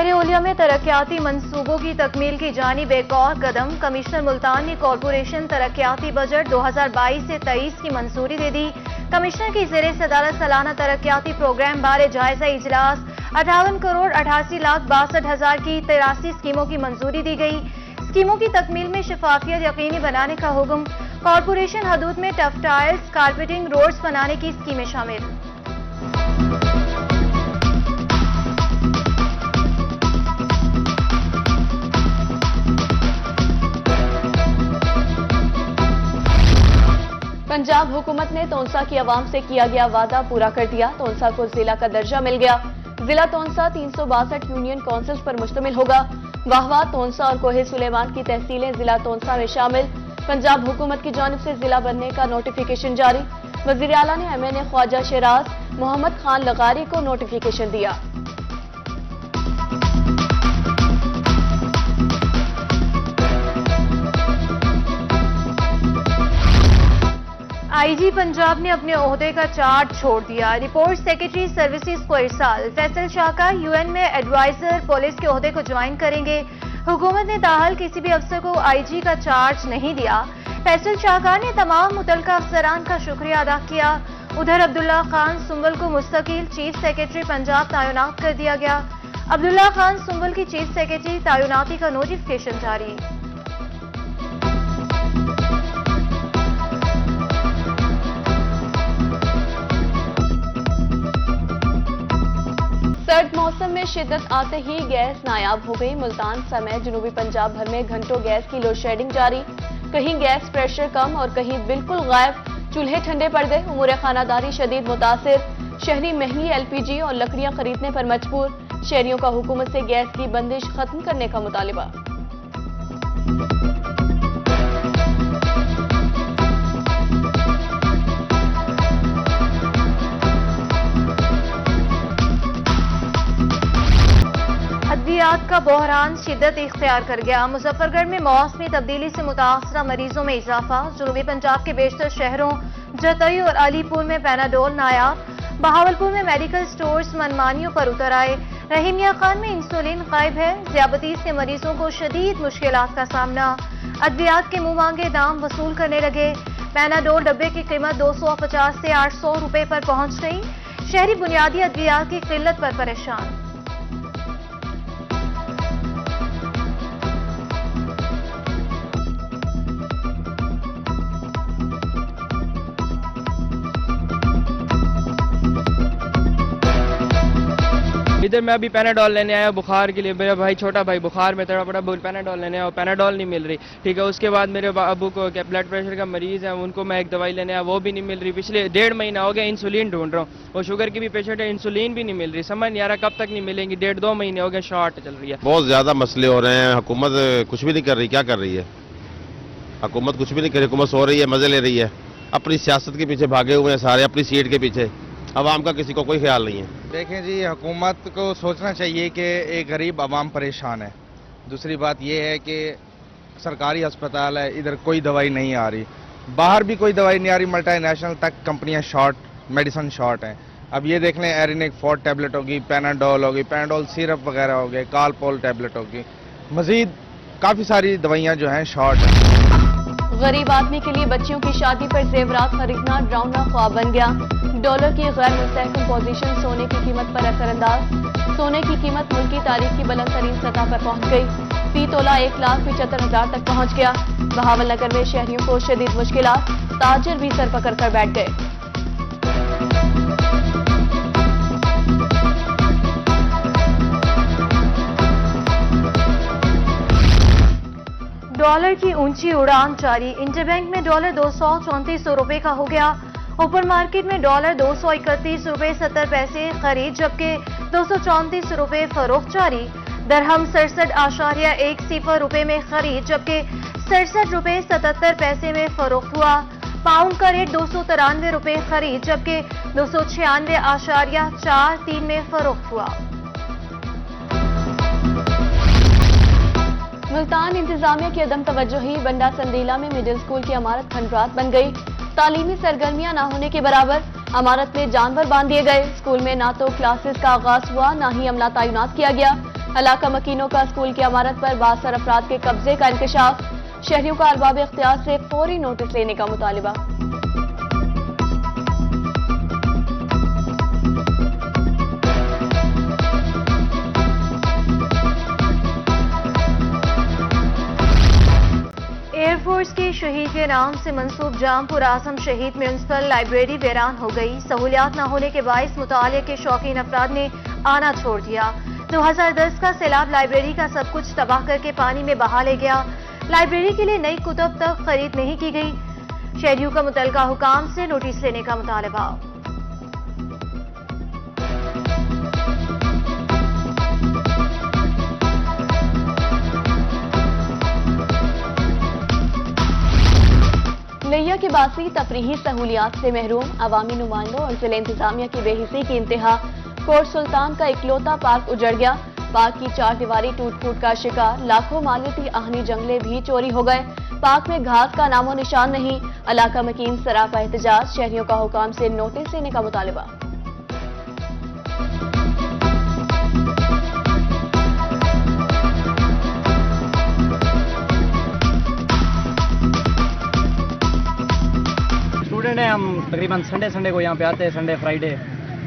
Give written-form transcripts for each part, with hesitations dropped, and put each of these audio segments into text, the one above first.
ताहिर ओलिया में तरक्याती मंसूबों की तकमील की जानिब एक और कदम। कमिश्नर मुल्तान ने कॉरपोरेशन तरक्याती बजट 2022 से 23 की मंजूरी दे दी। कमिश्नर की ज़ेरे सदारत सालाना तरक्याती प्रोग्राम बारे जायजा इजलास 58 करोड़ 88 लाख 62 हजार की 83 स्कीमों की मंजूरी दी गई। स्कीमों की तकमील में शफाफियत यकीनी बनाने का हुक्म। कॉरपोरेशन हदूद में टफ टाइल्स, कारपेटिंग, रोड्स बनाने की स्कीमें शामिल। पंजाब हुकूमत ने तोंसा की आवाम से किया गया वादा पूरा कर दिया। तोंसा को जिला का दर्जा मिल गया। जिला तोंसा 362 यूनियन काउंसिल्स पर मुश्तमिल होगा। वाहवा, तोंसा और कोहे सुलेमान की तहसीलें जिला तोंसा में शामिल। पंजाब हुकूमत की जानिब से जिला बनने का नोटिफिकेशन जारी। वजीर आला ने MNA ख्वाजा शराज मोहम्मद खान लगारी को नोटिफिकेशन दिया। IG पंजाब ने अपने ओहदे का चार्ज छोड़ दिया। रिपोर्ट सेक्रेटरी सर्विसेज को इरसाल। फैसल शाह का UN में एडवाइजर पुलिस के ओहदे को ज्वाइन करेंगे। हुकूमत ने ताहल किसी भी अफसर को IG का चार्ज नहीं दिया। फैसल शाह ने तमाम मुतलका अफसरान का शुक्रिया अदा किया। उधर अब्दुल्ला खान सुंबल को मुस्तकिल चीफ सेक्रेटरी पंजाब तैनात कर दिया गया। अब्दुल्ला खान सुंबल की चीफ सेक्रेटरी तैनाती का नोटिफिकेशन जारी। सर्द मौसम में शिद्दत आते ही गैस नायाब हो गई। मुल्तान समेत जनूबी पंजाब भर में घंटों गैस की लोड शेडिंग जारी। कहीं गैस प्रेशर कम और कहीं बिल्कुल गायब। चूल्हे ठंडे पड़ गए। उमूर खानादारी शदीद मुतासिर। शहरी महंगी LPG और लकड़ियां खरीदने पर मजबूर। शहरियों का हुकूमत से गैस की बंदिश खत्म करने का मुतालिबा। अद्वियात का बहरान शिद्दत इख्तियार कर गया। मुजफ्फरगढ़ में मौसमी तब्दीली से मुतासरा मरीजों में इजाफा। जनूबी पंजाब के बेशतर शहरों जतई और अलीपुर में पैनाडोल नायाब। बहावलपुर में मेडिकल स्टोर्स मनमानियों पर उतर आए। रहीमिया खान में इंसुलिन गायब है। ज़ियाबतीस से मरीजों को शदीद मुश्किलात का सामना। अद्वियात के मुंह मांगे दाम वसूल करने लगे। पैनाडोल डब्बे की कीमत 250 से 800 रुपए पर पहुंच गई। शहरी बुनियादी अद्वियात की किल्लत पर परेशान। इधर मैं अभी पैनाडोल लेने आया बुखार के लिए। मेरा भाई छोटा भाई बुखार में तड़प रहा, पैनाडोल लेने आया, पैनाडोल नहीं मिल रही। ठीक है, उसके बाद मेरे अबू को ब्लड प्रेशर का मरीज है, उनको मैं एक दवाई लेने आया, वो भी नहीं मिल रही। पिछले 1.5 महीना हो गया इंसुलिन ढूंढ रहा हूँ। और शुगर की भी पेशेंट है, इंसुलिन भी नहीं मिल रही। समझ नहीं आ रहा कब तक नहीं मिलेंगी। 1.5-2 महीने हो गए शॉर्ट चल रही है। बहुत ज्यादा मसले हो रहे हैं। हुकूमत कुछ भी नहीं कर रही। क्या कर रही है हुकूमत? कुछ भी नहीं कर रही। हुकूमत सो रही है, मजे ले रही है। अपनी सियासत के पीछे भागे हुए हैं सारे, अपनी सीट के पीछे। अवाम का किसी को कोई ख्याल नहीं है। देखें जी, हुकूमत को सोचना चाहिए कि एक गरीब आवाम परेशान है। दूसरी बात यह है कि सरकारी अस्पताल है, इधर कोई दवाई नहीं आ रही। बाहर भी कोई दवाई नहीं आ रही। मल्टीनेशनल तक कंपनियां शॉर्ट, मेडिसिन शॉर्ट हैं। अब ये देख लें, एरिनिक 4 टैबलेट होगी, पैनाडोल होगी, पैनाडोल सिरप वगैरह हो गए, कालपोल टैबलेट होगी। मजीद काफ़ी सारी दवाइयाँ जो हैं शॉर्ट हैं। गरीब आदमी के लिए बच्चियों की शादी पर जेवरात खरीदना डरावना ख्वाब बन गया। डॉलर की गैर मुस्तहकम पोजीशन सोने की कीमत पर असरअंदाज। सोने की कीमत मुल्क की तारीख की बुलंद तरीन सतह पर पहुंच गई। फी तोला 1,75,000 तक पहुंच गया। बहावलनगर में शहरियों को शदीद मुश्किलात। ताजिर भी सर पकड़ कर बैठ गए। डॉलर की ऊंची उड़ान जारी। इंटरबैंक में डॉलर 234 रुपए का हो गया। ओपन मार्केट में डॉलर 231 रुपए 70 पैसे खरीद, जबकि 234 रुपए फरोख्त जारी। दरहम 67.10 रुपए में खरीद, जबकि 67 रुपए 77 पैसे में फरोख्त हुआ। पाउंड का रेट 293 रुपए खरीद, जबकि 296.43 में फरोख्त हुआ। मुल्तान इंतजामिया की अदम तवज्जोही। बंडा संदीला में मिडिल स्कूल की इमारत खंडरात बन गई। तालीमी सरगर्मियां ना होने के बराबर। इमारत में जानवर बांध दिए गए। स्कूल में ना तो क्लासेस का आगाज हुआ, ना ही अमला तैनात किया गया। इलाका मकीनों का स्कूल की इमारत पर बासर अफराद के कब्जे का इंकशाफ, शहरियों का अरबाब इख्तियार से फौरी नोटिस लेने का मुतालिबा। एयरफोर्स के शहीद के नाम से मंसूब जामपुर आजम शहीद म्यूनिसिपल लाइब्रेरी वीरान हो गई। सहूलियात न होने के बायस मुताले के शौकीन अफराद ने आना छोड़ दिया। 2010 का सैलाब लाइब्रेरी का सब कुछ तबाह करके पानी में बहा ले गया। लाइब्रेरी के लिए नई कुतुब तक खरीद नहीं की गई। शहरियों का मुतलका हुकाम से नोटिस लेने का मुतालबा। लिया के बासी तफरीही सहूलियात से महरूम अवामी नुमाइंदों और जिले इंतजामिया की बेहिसी की इंतहा। कोट सुल्तान का इकलौता पार्क उजड़ गया। पार्क की 4 दीवारी टूट फूट का शिकार। लाखों मालियती आहनी जंगले भी चोरी हो गए। पार्क में घास का नामो निशान नहीं। इलाका मकीन सरापा एहतजाज, शहरियों का हुकाम से नोटिस लेने का मुतालिबा। स्टूडेंट हैं हम, तकरीबन संडे को यहाँ पे आते हैं, संडे फ्राइडे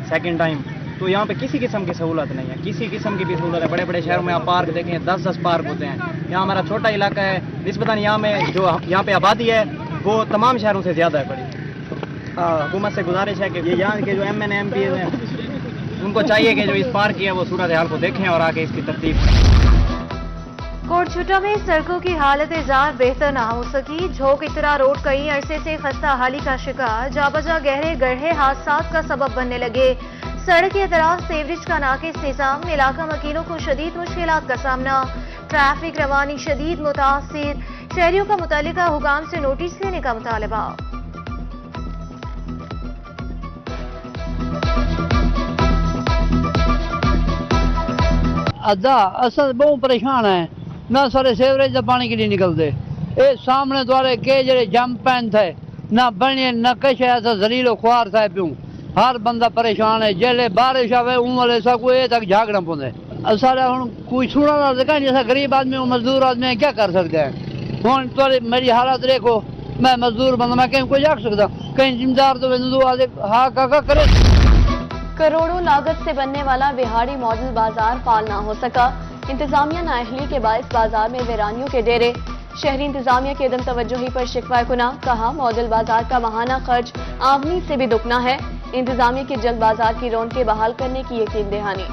सेकंड टाइम। तो यहाँ पे किसी किस्म की सहूलत नहीं है, किसी किस्म की भी सहूलत है। बड़े बड़े शहरों में आप पार्क देखें, 10-10 पार्क होते हैं। यहाँ हमारा छोटा इलाका है, निस्बतन यहाँ में जो यहाँ पे आबादी है वो तमाम शहरों से ज़्यादा है बड़ी। हुकूमत से गुजारिश है कि ये यहाँ के जो MN MP हैं उनको चाहिए कि जो इस पार्क की है वो सूरत हाल को देखें और आके इसकी तरतीब। कोटछुटा में सड़कों की हालत जार बेहतर न हो सकी। झोंक इतरा रोड कई अरसे से खस्ता हाली का शिकार। जाबजा गहरे गड्ढे हादसा का सबब बनने लगे। सड़क के अतराफ सेवरेज का नाकिस निजाम। इलाका मकीनों को शदीद मुश्किलात का सामना। ट्रैफिक रवानी शदीद मुतासिर। शहरियों का मुतल्लिका हुकाम से नोटिस लेने का मुतालबा। अद्धा असल बहुत परेशान है ना, सारे सेवरेज का पानी के लिए निकलते। ये सामने द्वारे के जड़े जंप पैन थे ना बने न कश ऐसा जलीलो ख्वार था प्यूं। हर बंदा परेशान है। जेले बारिश आवे उमले सब कोई तक झागना पौंदे। सारे हुन कोई सुना ना देखा जैसा गरीब आदमी और मजदूर आदमी है, क्या कर सकते हैं। हुन तो मेरी हालत देखो, मैं मजदूर बंदा, मैं कहीं कोई जाग सकता, कहीं जिम्मेदार तो दो आदे हाँ काका करे। करोड़ों लागत से बनने वाला बिहाड़ी मॉडल बाजार फाल ना हो सका। इंतजामिया नाअहली के बायस बाजार में वीरानियों के डेरे। शहरी इंतजामिया की अदम तवज्जोही पर शिकवा गुना। कहा मॉडल बाजार का माहाना खर्च आमनी से भी दुगना है। इंतजामिया की जल्द बाजार की रौनकें बहाल करने की यकीन दहानी।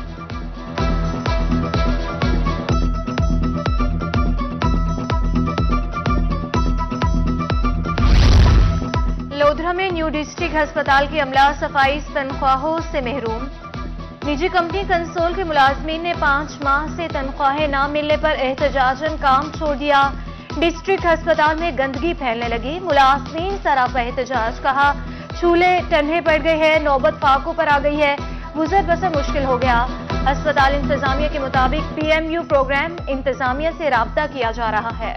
लोधरा में न्यू डिस्ट्रिक्ट अस्पताल की अमला सफाई तनख्वाहों से महरूम। निजी कंपनी कंसोल के मुलाजमीन ने 5 माह से तनख्वाहें न मिलने पर एहतजाजन काम छोड़ दिया। डिस्ट्रिक्ट अस्पताल में गंदगी फैलने लगी। मुलाजमीन सरापा एहतजाज। कहा चूल्हे टन्हे पड़ गए हैं, नौबत फाकों पर आ गई है, गुजर बसर मुश्किल हो गया। अस्पताल इंतजामिया के मुताबिक PMU प्रोग्राम इंतजामिया से राब्ता किया जा रहा है।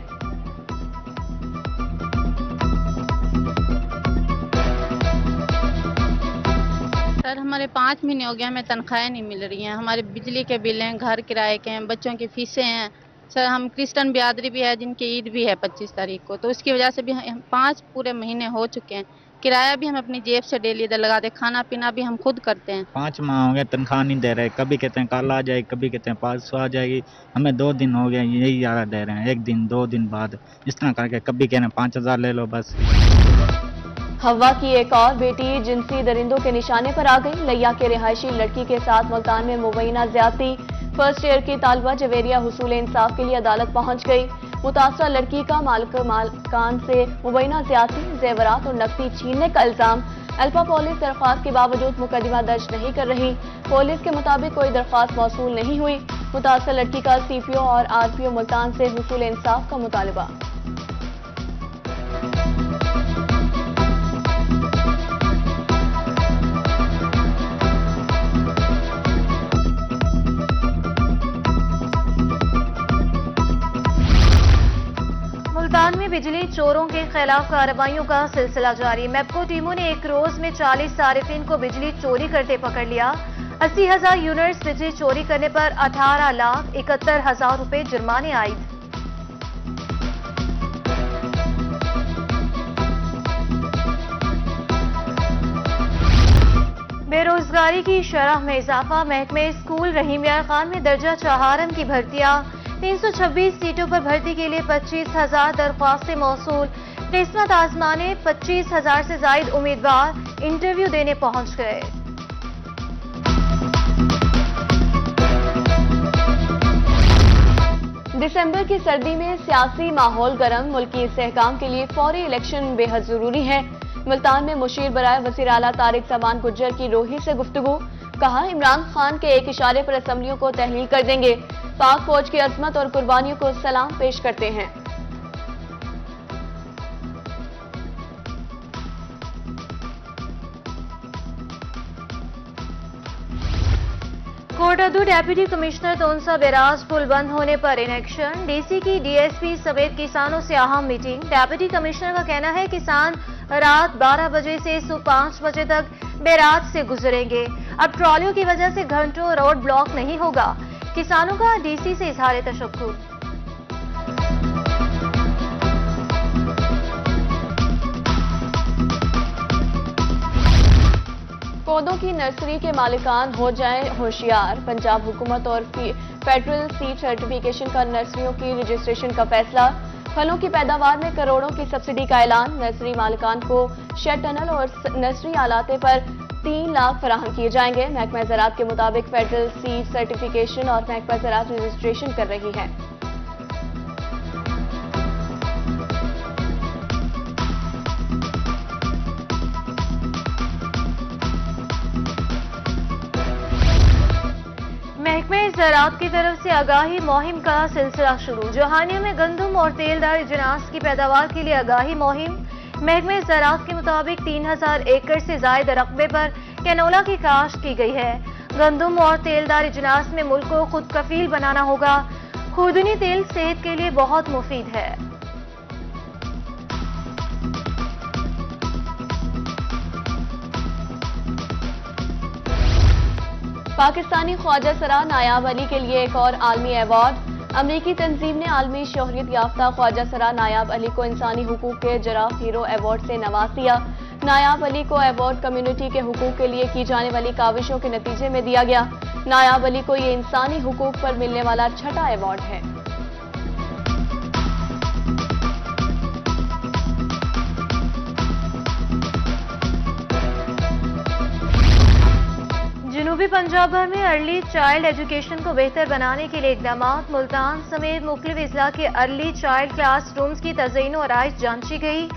सर हमारे 5 महीने हो गए, हमें तनख्वाहें नहीं मिल रही हैं। हमारे बिजली के बिल हैं, घर किराए के हैं, बच्चों की फीसें हैं। सर हम क्रिश्चियन बिरादरी भी है जिनकी ईद भी है 25 तारीख को, तो उसकी वजह से भी 5 पूरे महीने हो चुके हैं। किराया भी हम अपनी जेब से डेली इधर लगाते, खाना पीना भी हम खुद करते हैं। 5 माह हो गए तनख्वाह नहीं दे रहे। कभी कहते हैं कल आ जाएगी, कभी कहते हैं 500 आ जाएगी। हमें 2 दिन हो गए यही यारा दे रहे हैं, 1 दिन 2 दिन बाद इस तरह करके। कभी कह रहे हैं 5000 ले लो बस। हवा की एक और बेटी जिनसी दरिंदों के निशाने पर आ गई। लिया के रिहायशी लड़की के साथ मुल्तान में मुबैना ज्यादती। फर्स्ट ईयर की तालबा जवेरिया हुसूल इंसाफ के लिए अदालत पहुंच गई। मुतासरा लड़की का मालकान से मुबैना ज्यादती, जेवरात और नकदी छीनने का इल्जाम। अल्पा पुलिस दरख्वास्त के बावजूद मुकदमा दर्ज नहीं कर रही। पुलिस के मुताबिक कोई दरख्वास्त मौसूल नहीं हुई। मुतासरा लड़की का CPO और RPO मुल्तान से हुसूल इंसाफ का मुतालबा। मुल्तान में बिजली चोरों के खिलाफ कार्रवाइयों का सिलसिला जारी। मैपको टीमों ने एक रोज में 40 सारिफिन को बिजली चोरी करते पकड़ लिया। 80,000 यूनिट्स बिजली चोरी करने पर 18,71,000 रुपए जुर्माने आयद। बेरोजगारी की शरह में इजाफा, महकमे स्कूल रहीम यार खान में दर्जा चहारम की भर्तियां, 326 सीटों पर भर्ती के लिए 25,000 दरख्वास्तें मौसूल, किस्मत आजमाने 25,000 से जायद उम्मीदवार इंटरव्यू देने पहुंच गए। दिसंबर की सर्दी में सियासी माहौल गर्म, मुल्की इस्तेहकाम के लिए फौरी इलेक्शन बेहद जरूरी है। मुल्तान में मुशीर बराए वज़ीर आला तारिक समान गुज्जर की रोही से गुफ्तगू, कहा इमरान खान के एक इशारे पर असम्बलियों को तहलील कर देंगे। पाक फौज की अजमत और कुर्बानियों को सलाम पेश करते हैं। कोटादू डेप्यूटी कमिश्नर तोनसा बैराज पुल बंद होने पर इनेक्शन, डीसी की डीएसपी समेत किसानों से अहम मीटिंग। डेप्यूटी कमिश्नर का कहना है किसान रात 12 बजे से सुबह 5 बजे तक बैराज से गुजरेंगे। अब ट्रॉलियों की वजह से घंटों रोड ब्लॉक नहीं होगा। किसानों का डीसी से इजहार तशक्कुर। पौधों की नर्सरी के मालिकान हो जाएं होशियार, पंजाब हुकूमत और फेडरल सीड सर्टिफिकेशन का नर्सरियों की रजिस्ट्रेशन का फैसला। फलों की पैदावार में करोड़ों की सब्सिडी का ऐलान, नर्सरी मालिकान को शेड टनल और नर्सरी आलाते पर 3 लाख फराहम किए जाएंगे। महकमा ज़राअत के मुताबिक फेडरल सीड सर्टिफिकेशन और महकमा ज़राअत रजिस्ट्रेशन कर रही है। महकमे ज़राअत की तरफ से आगाही मुहिम का सिलसिला शुरू। जोहानिया में गंदम और तेलदार अजनास की पैदावार के लिए आगाही मुहिम। महकमे ज़राअत के मुताबिक 3,000 एकड़ से ज्यादा रकबे पर कैनोला की काश्त की गई है। गंदम और तेलदार अजनास में मुल्क को खुद कफील बनाना होगा। खुर्दनी तेल सेहत के लिए बहुत मुफीद है। पाकिस्तानी ख्वाजा सरा नायाब अली के लिए एक और आलमी अवार्ड। अमरीकी तंजीम ने आलमी शोहरत याफ्ता ख्वाजा सरा नायाब अली को इंसानी हुकूक के जराफ हीरो अवार्ड से नवाज दिया। नायाब अली को अवार्ड कम्युनिटी के हुकूक के लिए की जाने वाली काविशों के नतीजे में दिया गया। नायाब अली को ये इंसानी हुकूक पर मिलने वाला 6ठा अवार्ड है। जनूबी पंजाब भर में अर्ली चाइल्ड एजुकेशन को बेहतर बनाने के लिए इकदाम। मुल्तान समेत मुख्तलिफ अजला के अर्ली चाइल्ड क्लास रूम्स की तज़यीन और आराइश जांची गई।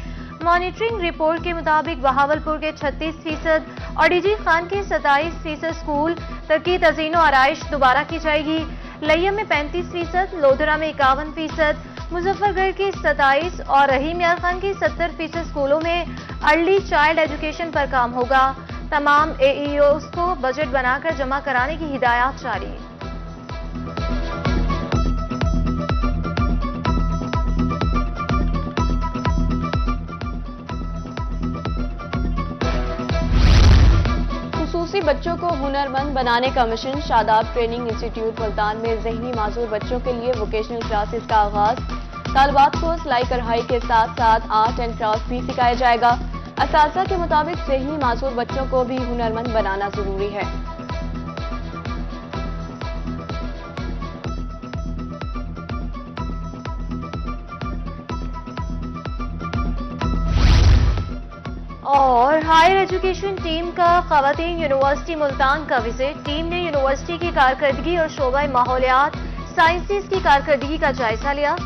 मॉनिटरिंग रिपोर्ट के मुताबिक बहावलपुर के 36% और डीजी खान के 27% स्कूल की तज़यीन और आराइश दोबारा की जाएगी। लयम में 35%, लोधरा में 51%, मुजफ्फरगढ़ के 27 और रहीम यार खान के 70% स्कूलों में अर्ली चाइल्ड एजुकेशन पर काम होगा। तमाम एईओस को बजट बनाकर जमा कराने की हिदायत जारी। खुसूसी बच्चों को हुनरमंद बनाने का mission. Shadab training institute Multan में ज़हनी माजूर बच्चों के लिए वोकेशनल क्लासेस का आगाज। तालिबात को सिलाई कढ़ाई के साथ साथ आर्ट एंड क्राफ्ट भी सिखाया जाएगा। असातिज़ा के मुताबिक ज़हनी माजूर बच्चों को भी हुनरमंद बनाना जरूरी है। और हायर एजुकेशन टीम का ख़वातीन यूनिवर्सिटी मुल्तान का विजिट। टीम ने यूनिवर्सिटी की कारकर्दगी और शोबा माहौलियात साइंसेज की कारकर्दगी का जायजा लिया।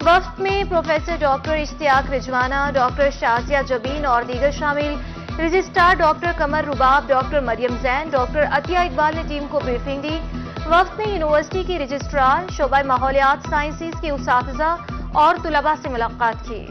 वफ्द में professor doctor Ishtiaq Rizwana, doctor Shazia Jabeen और दीगर शामिल। Registrar doctor Qamar Rubab, doctor Mariam Jain, doctor Atiya Iqbal ने टीम को ब्रीफिंग दी। वफ्द ने यूनिवर्सिटी की रजिस्ट्रार, शोबा माहौलियात साइंसेज के उस्तादिज़ा और तुलबा से मुलाकात की।